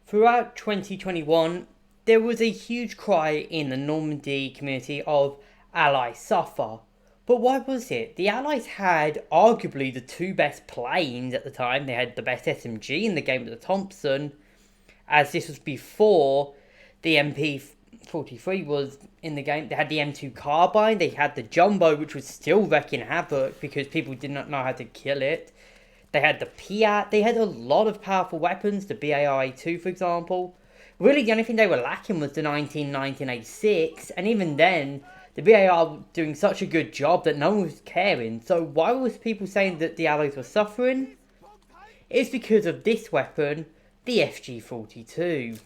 Throughout 2021, there was a huge cry in the Normandy community of Allies suffer. But why was it? The Allies had arguably the two best planes at the time. They had the best SMG in the game with the Thompson, as this was before the MP43 was in the game. They had the M2 carbine, they had the Jumbo, which was still wrecking havoc because people did not know how to kill it. They had the Piat, they had a lot of powerful weapons, the BAI-2 for example. Really the only thing they were lacking was the 1986, and even then, the BAR were doing such a good job that no one was caring. So why was people saying that the Allies were suffering? It's because of this weapon, the FG42.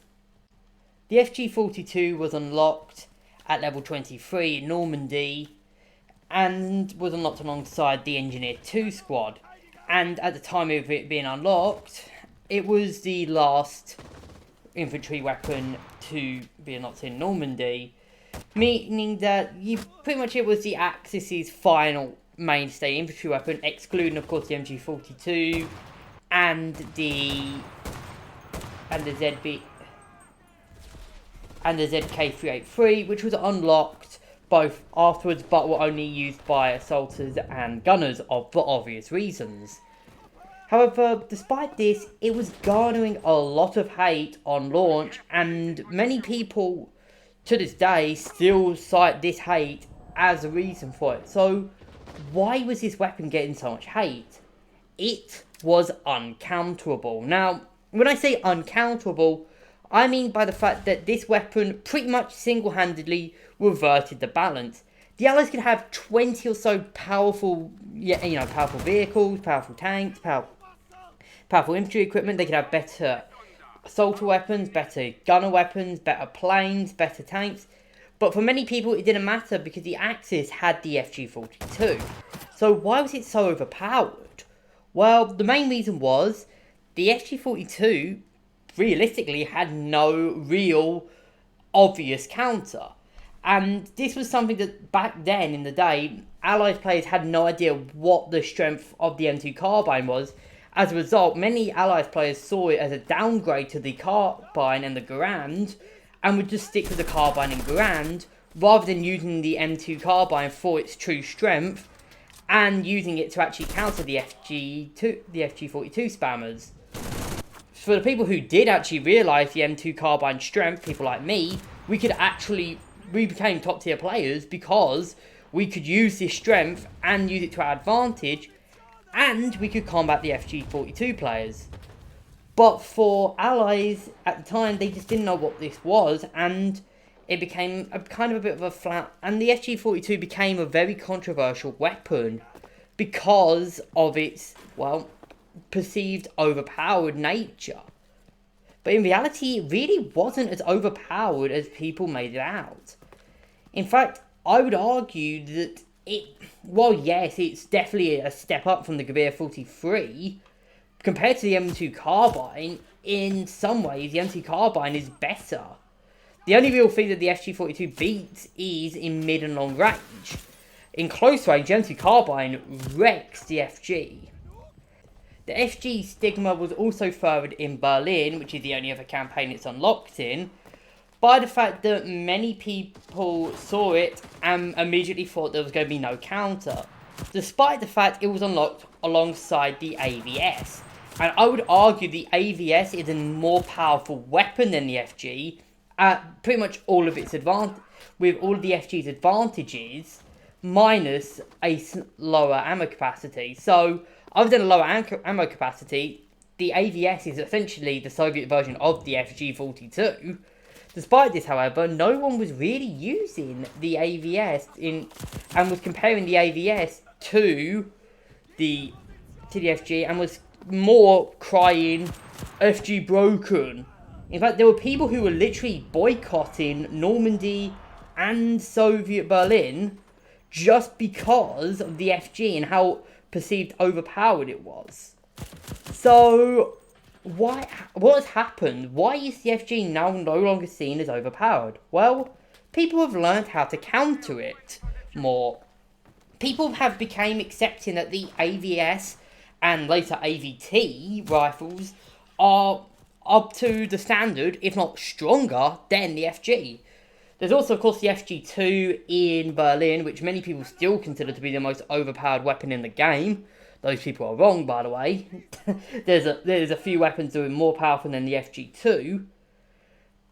The FG42 was unlocked at level 23 in Normandy, and was unlocked alongside the Engineer 2 squad. And at the time of it being unlocked, it was the last infantry weapon to be unlocked in Normandy, meaning that pretty much it was the Axis's final mainstay infantry weapon, excluding of course the MG42 and the ZK383, which was unlocked both afterwards but were only used by assaulters and gunners for obvious reasons. However, despite this, it was garnering a lot of hate on launch, and many people to this day still cite this hate as a reason for it. So why was this weapon getting so much hate? It was uncounterable. Now, when I say uncounterable, I mean by the fact that this weapon pretty much single-handedly reverted the balance. The Allies could have 20 or so powerful vehicles, powerful tanks, powerful infantry equipment. They could have better assault weapons, better gunner weapons, better planes, better tanks. But for many people, it didn't matter because the Axis had the FG42. So why was it so overpowered? Well, the main reason was the FG42 realistically had no real obvious counter. And this was something that back then in the day, Allied players had no idea what the strength of the M2 carbine was. As a result, many Allied players saw it as a downgrade to the carbine and the Garand, and would just stick with the carbine and Garand, rather than using the M2 carbine for its true strength, and using it to actually counter the FG42 spammers. For the people who did actually realise the M2 carbine strength, people like me, we became top tier players because we could use this strength and use it to our advantage, and we could combat the FG42 players. But for Allies at the time, they just didn't know what this was, and it became a bit of a flat, and the FG42 became a very controversial weapon because of its, perceived overpowered nature. But in reality, it really wasn't as overpowered as people made it out. In fact, I would argue that yes, it's definitely a step up from the Gewehr 43. Compared to the M2 carbine, in some ways, the M2 carbine is better. The only real thing that the FG42 beats is in mid and long range. In close range, the M2 carbine wrecks the FG. The FG stigma was also furthered in Berlin, which is the only other campaign it's unlocked in, by the fact that many people saw it and immediately thought there was going to be no counter, despite the fact it was unlocked alongside the AVS. And I would argue the AVS is a more powerful weapon than the FG at pretty much all of its with all of the FG's advantages, minus a lower ammo capacity. So, other than a lower ammo capacity, the AVS is essentially the Soviet version of the FG42. Despite this, however, no one was really using the AVS and was comparing the AVS to the FG and was more crying, FG broken. In fact, there were people who were literally boycotting Normandy and Soviet Berlin just because of the FG and how perceived overpowered it was. So, what has happened? Why is the FG now no longer seen as overpowered? Well, people have learned how to counter it more. People have become accepting that the AVS and later AVT rifles are up to the standard, if not stronger, than the FG. There's also, of course, the FG2 in Berlin, which many people still consider to be the most overpowered weapon in the game. Those people are wrong, by the way. there's a few weapons that are more powerful than the FG2.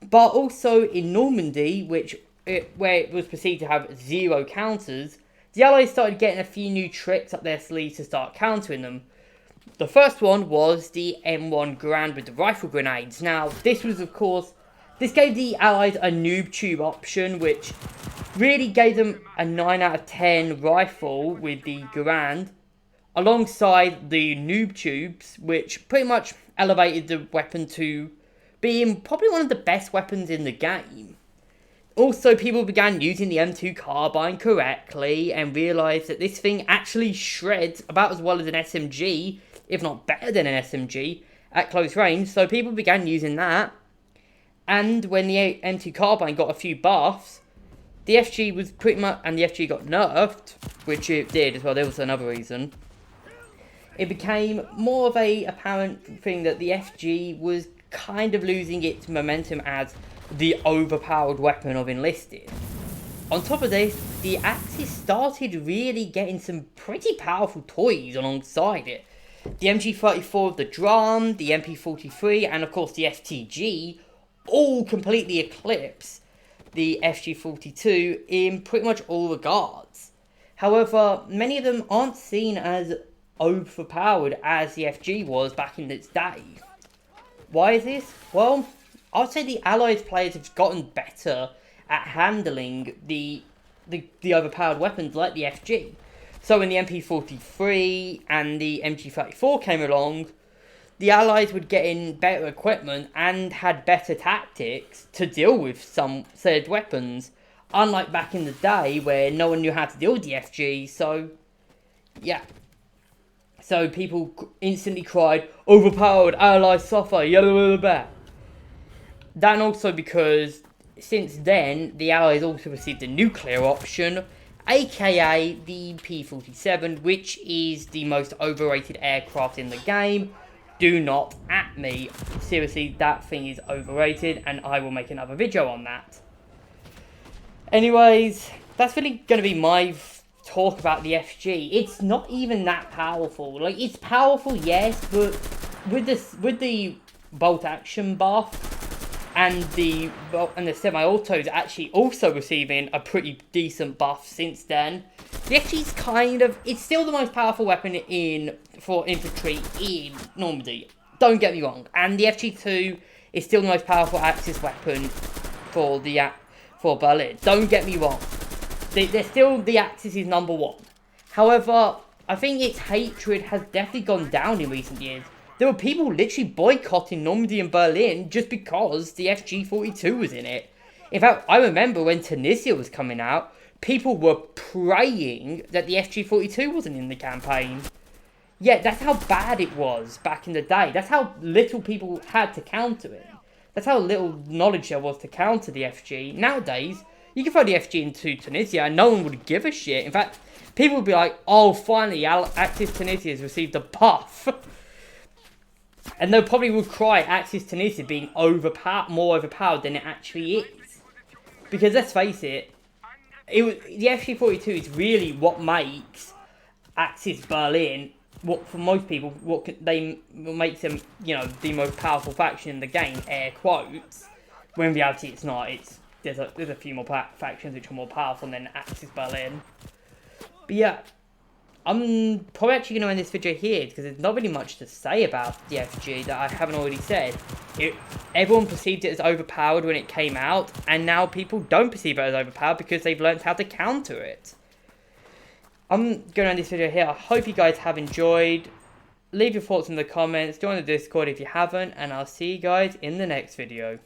But also in Normandy, where it was perceived to have 0 counters, the Allies started getting a few new tricks up their sleeves to start countering them. The first one was the M1 Garand with the rifle grenades. Now, this gave the Allies a noob tube option, which really gave them a 9 out of 10 rifle with the Garand, alongside the noob tubes, which pretty much elevated the weapon to being probably one of the best weapons in the game. Also, people began using the M2 carbine correctly and realised that this thing actually shreds about as well as an SMG, if not better than an SMG, at close range, so people began using that. And when the M2 carbine got a few buffs, the FG was pretty much, and the FG got nerfed, which it did as well, there was another reason. It became more of a apparent thing that the FG was kind of losing its momentum as the overpowered weapon of Enlisted. On top of this, the Axis started really getting some pretty powerful toys alongside it. The MG34 with the drum, the MP43, and of course the STG all completely eclipse the FG42 in pretty much all regards. However, many of them aren't seen as overpowered as the FG was back in its day. Why is this? Well, I'd say the Allied players have gotten better at handling the overpowered weapons like the FG. So when the MP43 and the MG34 came along, the Allies would get in better equipment and had better tactics to deal with some said weapons. Unlike back in the day where no one knew how to deal with the FG, so yeah. So people instantly cried, overpowered, Allies suffer, yellow blah. Then also because since then, the Allies also received a nuclear option, aka the P-47, which is the most overrated aircraft in the game. Do not at me. Seriously, that thing is overrated, and I will make another video on that. Anyways, that's really going to be my talk about the FG. It's not even that powerful. Like, it's powerful, yes, but with the bolt action buff and the semi-autos actually also receiving a pretty decent buff since then, the FG's it's still the most powerful weapon for infantry in Normandy. Don't get me wrong. And the FG2 is still the most powerful Axis weapon for Berlin. Don't get me wrong. They're still the Axis is number one. However, I think its hatred has definitely gone down in recent years. There were people literally boycotting Normandy and Berlin just because the FG42 was in it. In fact, I remember when Tunisia was coming out, people were praying that the FG42 wasn't in the campaign. Yeah, that's how bad it was back in the day. That's how little people had to counter it. That's how little knowledge there was to counter the FG. Nowadays, you can throw the FG into Tunisia and no one would give a shit. In fact, people would be like, oh, finally, Axis Tunisia has received a buff. And they probably would cry Axis Tunisia being more overpowered than it actually is. Because let's face it, the FG42 is really what makes Axis Berlin, what for most people, what makes them, the most powerful faction in the game, air quotes. When in reality it's not. There's a few more factions which are more powerful than Axis Berlin. But yeah, I'm probably actually going to end this video here because there's not really much to say about the FG that I haven't already said. Everyone perceived it as overpowered when it came out, and now people don't perceive it as overpowered because they've learned how to counter it. I'm going to end this video here. I hope you guys have enjoyed. Leave your thoughts in the comments, join the Discord if you haven't, and I'll see you guys in the next video.